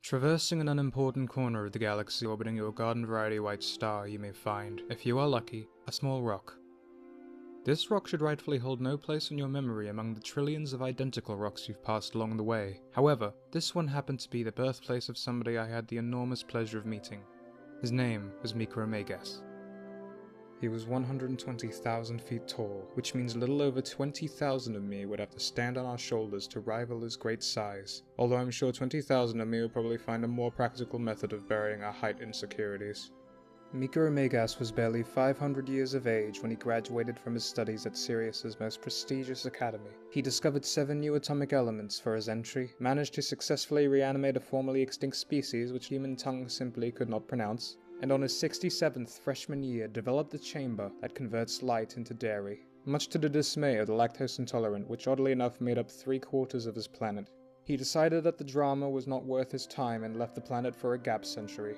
Traversing an unimportant corner of the galaxy orbiting your garden-variety white star, you may find, if you are lucky, a small rock. This rock should rightfully hold no place in your memory among the trillions of identical rocks you've passed along the way. However, this one happened to be the birthplace of somebody I had the enormous pleasure of meeting. His name was Micromegas. He was 120,000 feet tall, which means a little over 20,000 of me would have to stand on our shoulders to rival his great size, although I'm sure 20,000 of me would probably find a more practical method of burying our height insecurities. Micromegas was barely 500 years of age when he graduated from his studies at Sirius's most prestigious academy. He discovered 7 new atomic elements for his entry, managed to successfully reanimate a formerly extinct species which human tongue simply could not pronounce, and on his 67th freshman year developed a chamber that converts light into dairy, much to the dismay of the lactose intolerant, which oddly enough made up 3/4 of his planet. He decided that the drama was not worth his time and left the planet for a gap century.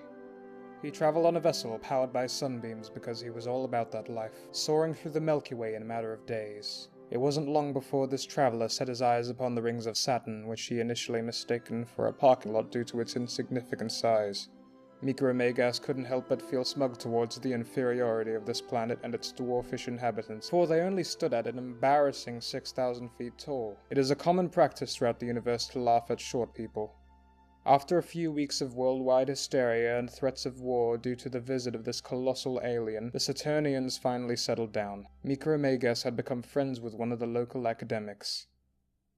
He traveled on a vessel powered by sunbeams because he was all about that life, soaring through the Milky Way in a matter of days. It wasn't long before this traveler set his eyes upon the rings of Saturn, which he initially mistaken for a parking lot due to its insignificant size. Micromegas couldn't help but feel smug towards the inferiority of this planet and its dwarfish inhabitants, for they only stood at an embarrassing 6,000 feet tall. It is a common practice throughout the universe to laugh at short people. After a few weeks of worldwide hysteria and threats of war due to the visit of this colossal alien, the Saturnians finally settled down. Micromegas had become friends with one of the local academics.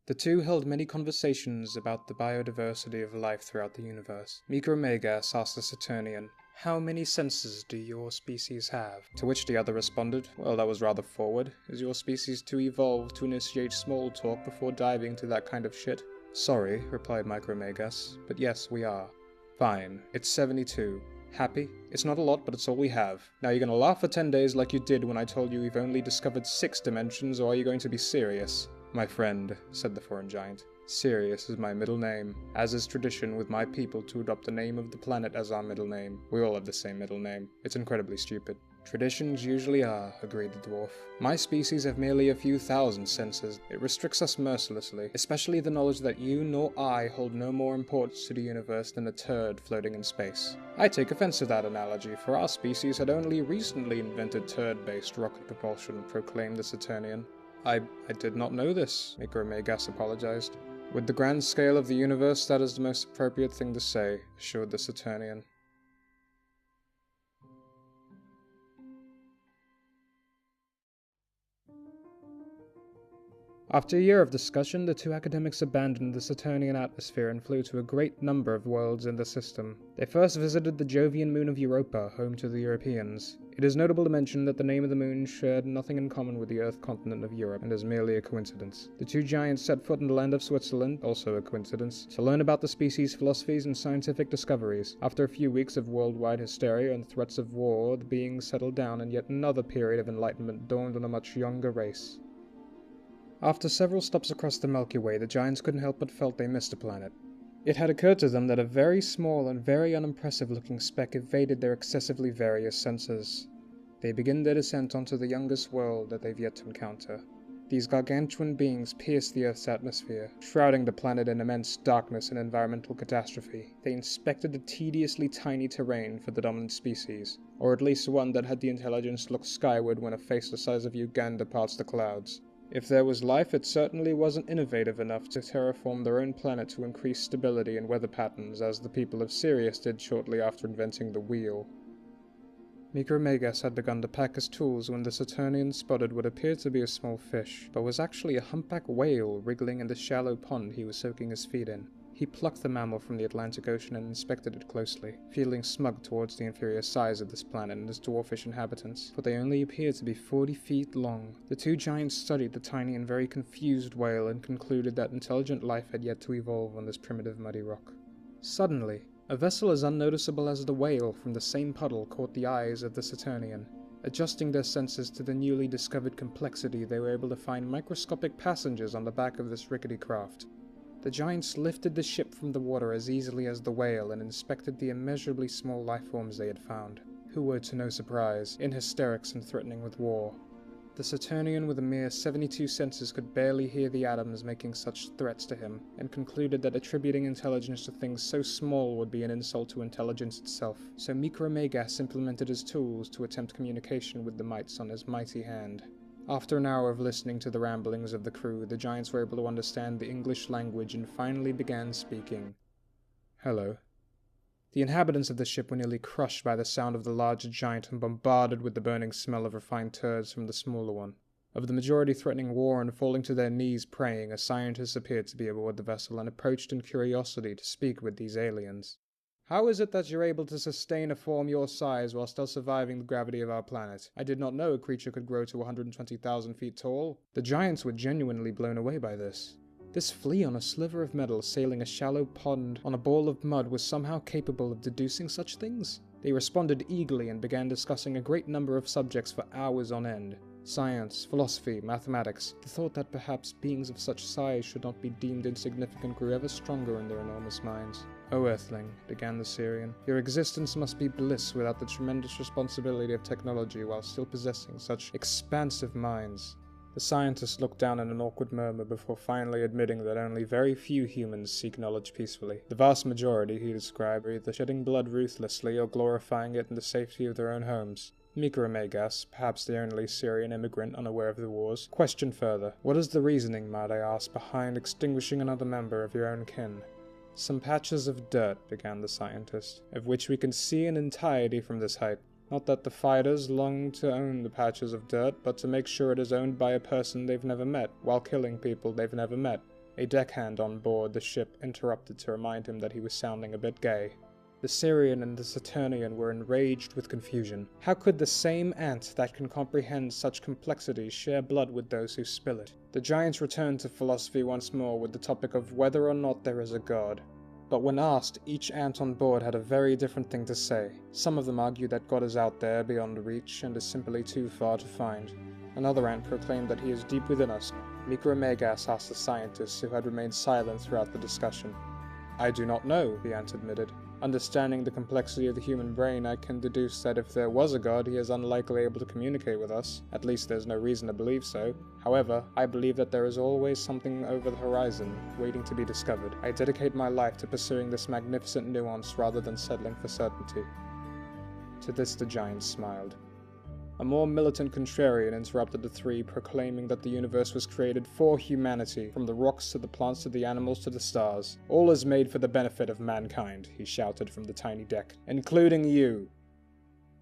The two held many conversations about the biodiversity of life throughout the universe. Micromegas asked the Saturnian, "How many senses do your species have?" To which the other responded, "Well, that was rather forward. Is your species too evolved to initiate small talk before diving into that kind of shit?" "Sorry," replied Micromegas, "but yes, we are." "Fine. It's 72. Happy? It's not a lot, but it's all we have. Now you're gonna laugh for 10 days like you did when I told you we've only discovered 6 dimensions, or are you going to be serious?" "My friend," said the foreign giant, "Sirius is my middle name, as is tradition with my people to adopt the name of the planet as our middle name. We all have the same middle name. It's incredibly stupid." "Traditions usually are," agreed the dwarf. "My species have merely a few thousand senses. It restricts us mercilessly, especially the knowledge that you nor I hold no more importance to the universe than a turd floating in space." "I take offense to that analogy, for our species had only recently invented turd-based rocket propulsion," proclaimed the Saturnian. I did not know this," Micromegas apologized. "With the grand scale of the universe, that is the most appropriate thing to say," assured the Saturnian. After a year of discussion, the two academics abandoned the Saturnian atmosphere and flew to a great number of worlds in the system. They first visited the Jovian moon of Europa, home to the Europeans. It is notable to mention that the name of the moon shared nothing in common with the Earth continent of Europe, and is merely a coincidence. The two giants set foot in the land of Switzerland, also a coincidence, to learn about the species' philosophies and scientific discoveries. After a few weeks of worldwide hysteria and threats of war, the beings settled down, and yet another period of enlightenment dawned on a much younger race. After several stops across the Milky Way, the giants couldn't help but felt they missed a planet. It had occurred to them that a very small and very unimpressive looking speck evaded their excessively various senses. They begin their descent onto the youngest world that they've yet to encounter. These gargantuan beings pierced the Earth's atmosphere, shrouding the planet in immense darkness and environmental catastrophe. They inspected the tediously tiny terrain for the dominant species, or at least one that had the intelligence to look skyward when a face the size of Uganda parts the clouds. If there was life, it certainly wasn't innovative enough to terraform their own planet to increase stability and weather patterns, as the people of Sirius did shortly after inventing the wheel. Micromegas had begun to pack his tools when the Saturnian spotted what appeared to be a small fish, but was actually a humpback whale wriggling in the shallow pond he was soaking his feet in. He plucked the mammal from the Atlantic Ocean and inspected it closely, feeling smug towards the inferior size of this planet and its dwarfish inhabitants, for they only appeared to be 40 feet long. The two giants studied the tiny and very confused whale and concluded that intelligent life had yet to evolve on this primitive muddy rock. Suddenly, a vessel as unnoticeable as the whale from the same puddle caught the eyes of the Saturnian. Adjusting their senses to the newly discovered complexity, they were able to find microscopic passengers on the back of this rickety craft. The giants lifted the ship from the water as easily as the whale and inspected the immeasurably small life forms they had found, who were, to no surprise, in hysterics and threatening with war. The Saturnian with a mere 72 senses could barely hear the atoms making such threats to him, and concluded that attributing intelligence to things so small would be an insult to intelligence itself. So Micromegas implemented his tools to attempt communication with the mites on his mighty hand. After an hour of listening to the ramblings of the crew, the giants were able to understand the English language and finally began speaking. Hello. The inhabitants of the ship were nearly crushed by the sound of the larger giant and bombarded with the burning smell of refined turds from the smaller one. Of the majority threatening war and falling to their knees praying, a scientist appeared to be aboard the vessel and approached in curiosity to speak with these aliens. How is it that you're able to sustain a form your size while still surviving the gravity of our planet? I did not know a creature could grow to 120,000 feet tall. The giants were genuinely blown away by this. This flea on a sliver of metal sailing a shallow pond on a ball of mud was somehow capable of deducing such things? They responded eagerly and began discussing a great number of subjects for hours on end. Science, philosophy, mathematics. The thought that perhaps beings of such size should not be deemed insignificant grew ever stronger in their enormous minds. "O Earthling," began the Syrian, "your existence must be bliss without the tremendous responsibility of technology while still possessing such expansive minds." The scientist looked down in an awkward murmur before finally admitting that only very few humans seek knowledge peacefully. The vast majority, he described, are either shedding blood ruthlessly or glorifying it in the safety of their own homes. Micromegas, perhaps the only Syrian immigrant unaware of the wars, questioned further. "What is the reasoning, might I ask, behind extinguishing another member of your own kin?" "Some patches of dirt," began the scientist, "of which we can see an entirety from this height. Not that the fighters long to own the patches of dirt, but to make sure it is owned by a person they've never met, while killing people they've never met." A deckhand on board the ship interrupted to remind him that he was sounding a bit gay. The Syrian and the Saturnian were enraged with confusion. How could the same ant that can comprehend such complexities share blood with those who spill it? The giants returned to philosophy once more with the topic of whether or not there is a god. But when asked, each ant on board had a very different thing to say. Some of them argued that God is out there, beyond reach, and is simply too far to find. Another ant proclaimed that he is deep within us. Micromegas asked the scientist, who had remained silent throughout the discussion. "I do not know," the ant admitted. "Understanding the complexity of the human brain, I can deduce that if there was a god, he is unlikely able to communicate with us. At least there's no reason to believe so. However, I believe that there is always something over the horizon, waiting to be discovered. I dedicate my life to pursuing this magnificent nuance rather than settling for certainty." To this the giant smiled. A more militant contrarian interrupted the three, proclaiming that the universe was created for humanity, from the rocks to the plants to the animals to the stars. "All is made for the benefit of mankind," he shouted from the tiny deck, "including you."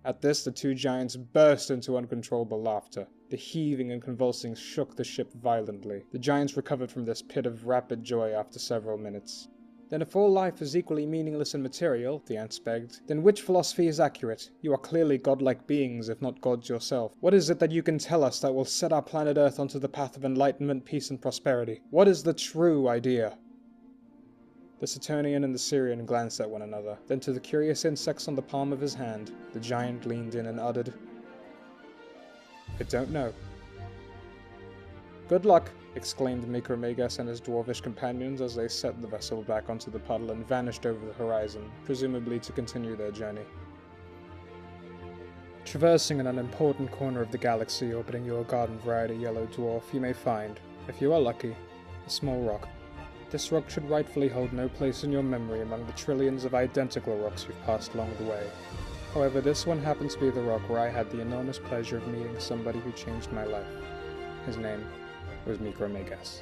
At this, the two giants burst into uncontrollable laughter. The heaving and convulsing shook the ship violently. The giants recovered from this pit of rapid joy after several minutes. "Then if all life is equally meaningless and material," the ants begged, "then which philosophy is accurate? You are clearly godlike beings, if not gods yourself. What is it that you can tell us that will set our planet Earth onto the path of enlightenment, peace, and prosperity? What is the true idea?" The Saturnian and the Syrian glanced at one another, then to the curious insects on the palm of his hand. The giant leaned in and uttered, "I don't know." "Good luck!" exclaimed Micromegas and his dwarvish companions as they set the vessel back onto the puddle and vanished over the horizon, presumably to continue their journey. Traversing an unimportant corner of the galaxy orbiting your garden-variety yellow dwarf, you may find, if you are lucky, a small rock. This rock should rightfully hold no place in your memory among the trillions of identical rocks you've passed along the way. However, this one happens to be the rock where I had the enormous pleasure of meeting somebody who changed my life. His name was Micromegas.